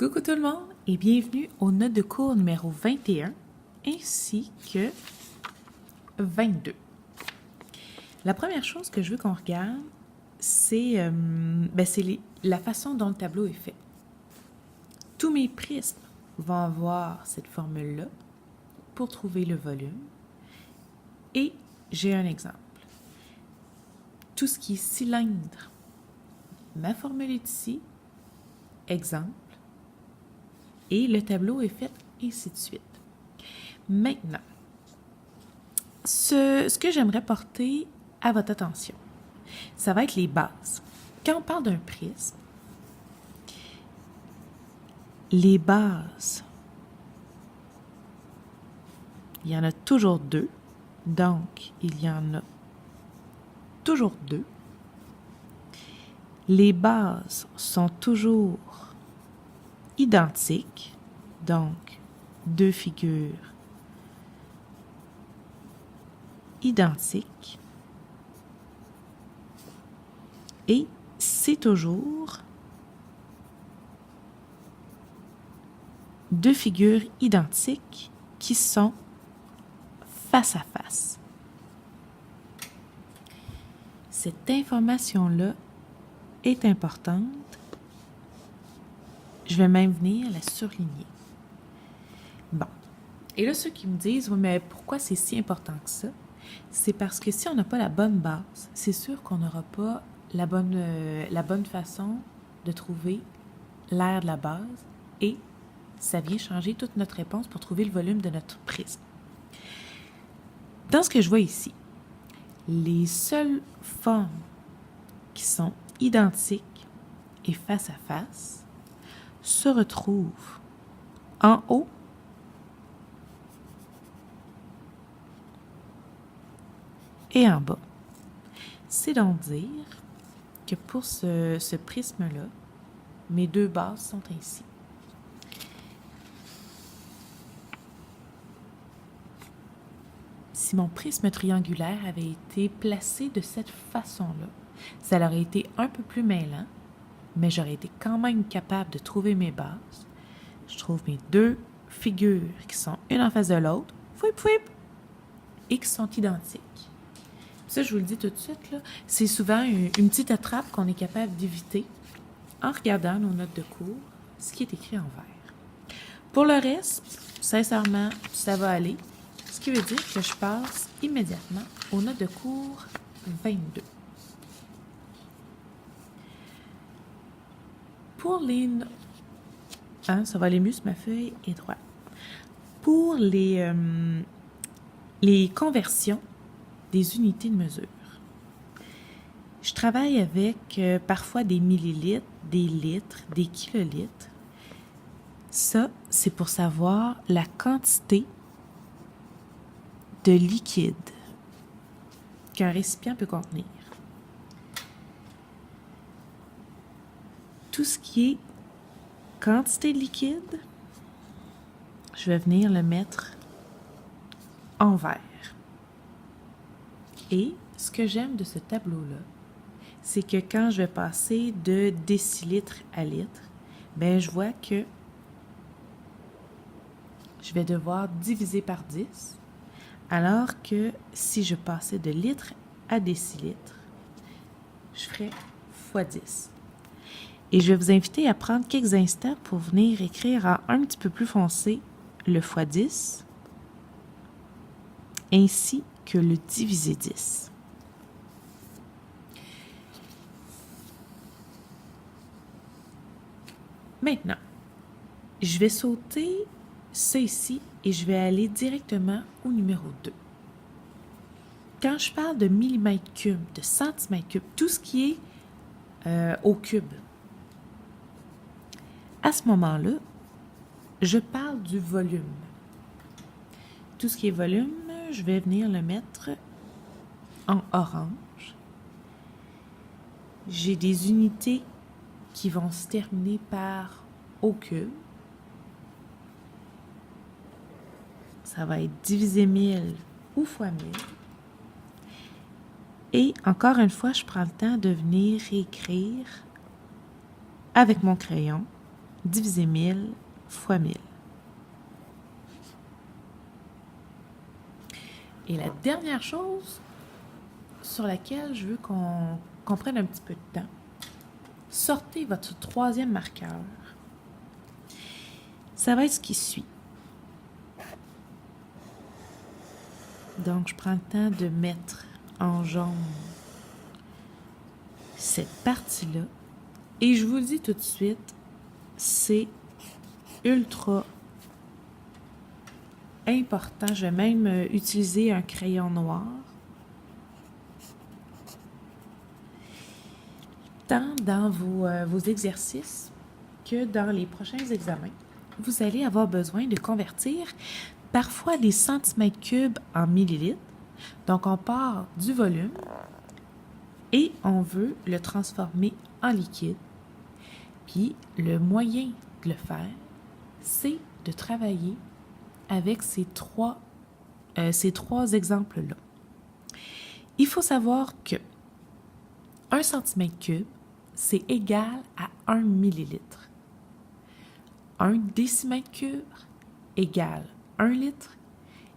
Coucou tout le monde et bienvenue aux notes de cours numéro 21 ainsi que 22. La première chose que je veux qu'on regarde, c'est la façon dont le tableau est fait. Tous mes prismes vont avoir cette formule-là pour trouver le volume. Et j'ai un exemple. Tout ce qui est cylindre, ma formule est ici, exemple, et le tableau est fait ainsi de suite. Maintenant, ce que j'aimerais porter à votre attention, ça va être les bases. Quand on parle d'un prisme, les bases, il y en a toujours deux. Donc, il y en a toujours deux. Les bases sont toujours identiques. Donc, deux figures identiques. Et c'est toujours deux figures identiques qui sont face à face. Cette information-là est importante. Je vais même venir la surligner. Bon. Et là, ceux qui me disent, oui, mais pourquoi c'est si important que ça? C'est parce que si on n'a pas la bonne base, c'est sûr qu'on n'aura pas la bonne façon de trouver l'aire de la base et ça vient changer toute notre réponse pour trouver le volume de notre prisme. Dans ce que je vois ici, les seules formes qui sont identiques et face à face se retrouvent en haut et en bas. C'est donc dire que pour ce prisme-là, mes deux bases sont ainsi. Si mon prisme triangulaire avait été placé de cette façon-là, ça aurait été un peu plus mêlant, mais j'aurais été quand même capable de trouver mes bases. Je trouve mes deux figures qui sont une en face de l'autre, et qui sont identiques. Ça, je vous le dis tout de suite, là, c'est souvent une petite attrape qu'on est capable d'éviter en regardant nos notes de cours, ce qui est écrit en vert. Pour le reste, sincèrement, ça va aller. Ce qui veut dire que je passe immédiatement aux notes de cours 22. Pour les... ça va aller mieux si ma feuille est droite. Pour les conversions des unités de mesure, je travaille avec parfois des millilitres, des litres, des kilolitres. Ça, c'est pour savoir la quantité de liquide qu'un récipient peut contenir. Tout ce qui est quantité de liquide, je vais venir le mettre en vert. Et ce que j'aime de ce tableau-là, c'est que quand je vais passer de décilitre à litre, ben je vois que je vais devoir diviser par 10, alors que si je passais de litre à décilitre, je ferais fois 10. Et je vais vous inviter à prendre quelques instants pour venir écrire en un petit peu plus foncé le fois 10, ainsi que le divisé 10. Maintenant, je vais sauter ça ici et je vais aller directement au numéro 2. Quand je parle de millimètres cubes, de centimètres cubes, tout ce qui est au cube, à ce moment-là, je parle du volume. Tout ce qui est volume, je vais venir le mettre en orange. J'ai des unités qui vont se terminer par au cube. Ça va être divisé 1000 ou fois 1000. Et encore une fois, je prends le temps de venir écrire avec mon crayon divisé 1000 fois 1000. Et la dernière chose sur laquelle je veux qu'on prenne un petit peu de temps, sortez votre troisième marqueur. Ça va être ce qui suit. Donc, je prends le temps de mettre en jaune cette partie-là. Et je vous le dis tout de suite, c'est ultra important. Je vais même utiliser un crayon noir. Tant dans vos exercices que dans les prochains examens, vous allez avoir besoin de convertir parfois des centimètres cubes en millilitres. Donc, on part du volume et on veut le transformer en liquide. Puis, le moyen de le faire, c'est de travailler avec ces trois exemples-là. Il faut savoir que 1 centimètre cube, c'est égal à 1 millilitre. 1 décimètre cube égale 1 litre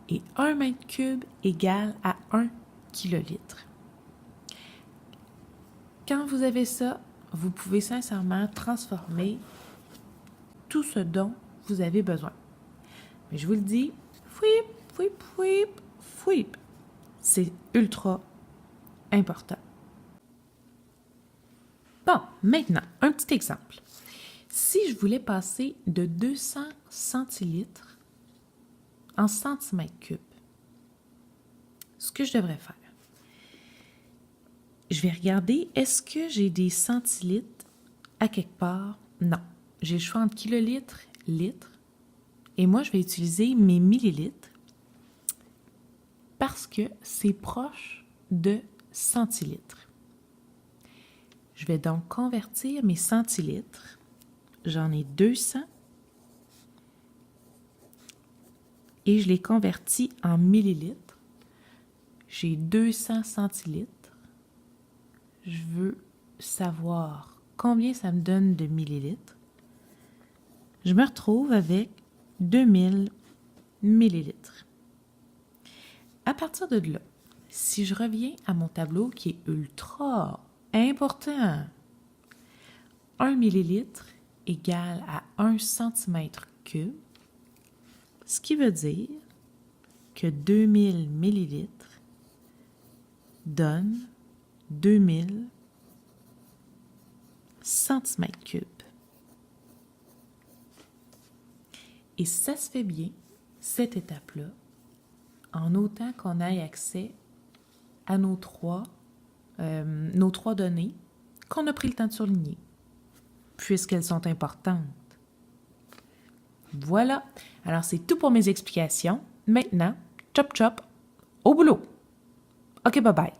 et 1 mètre cube égale à 1 kilolitre. Quand vous avez ça, vous pouvez sincèrement transformer tout ce dont vous avez besoin. Mais je vous le dis, fouip, fouip, fouip, fouip. C'est ultra important. Bon, maintenant, un petit exemple. Si je voulais passer de 200 centilitres en centimètres cubes, ce que je devrais faire, je vais regarder, est-ce que j'ai des centilitres à quelque part? Non. J'ai le choix entre kilolitres, litres, et moi, je vais utiliser mes millilitres parce que c'est proche de centilitres. Je vais donc convertir mes centilitres. J'en ai 200 et je les convertis en millilitres. J'ai 200 centilitres. Je veux savoir combien ça me donne de millilitres. Je me retrouve avec 2000 millilitres. À partir de là, si je reviens à mon tableau qui est ultra important, 1 millilitre égale à 1 centimètre cube, ce qui veut dire que 2000 millilitres donne 2000 centimètres cubes. Et ça se fait bien, cette étape-là, en autant qu'on ait accès à nos trois données qu'on a pris le temps de surligner, puisqu'elles sont importantes. Voilà. Alors, c'est tout pour mes explications. Maintenant, chop chop, au boulot. OK, bye bye.